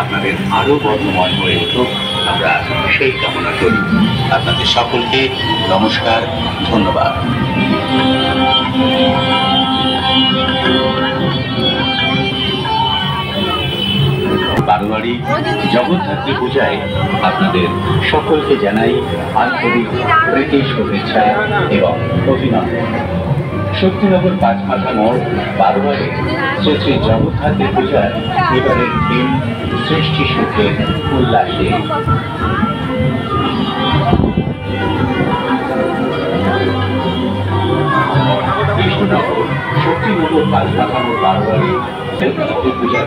আপনাদের আরো বর্ণময় হয়ে উঠুক, আমরা সেই কামনা করি। আপনাদের সকলকে নমস্কার, ধন্যবাদ। বারোয়ারি জগদ্ধাত্রী পূজায় আপনাদের সকলকে জানাই আন্তরিক প্রীতি, শুভেচ্ছা এবং অভিনন্দন। শক্তিনগর পাঁচমাথা মোড় বারোয়ারি শ্রী শ্রী জগদ্ধাত্রী পূজার এবারের থিম সৃষ্টি সুখে উল্লাসে। কৃষ্ণনগর শক্তিনগর পাঁচমাথা মোড় বারোয়ারি পূজার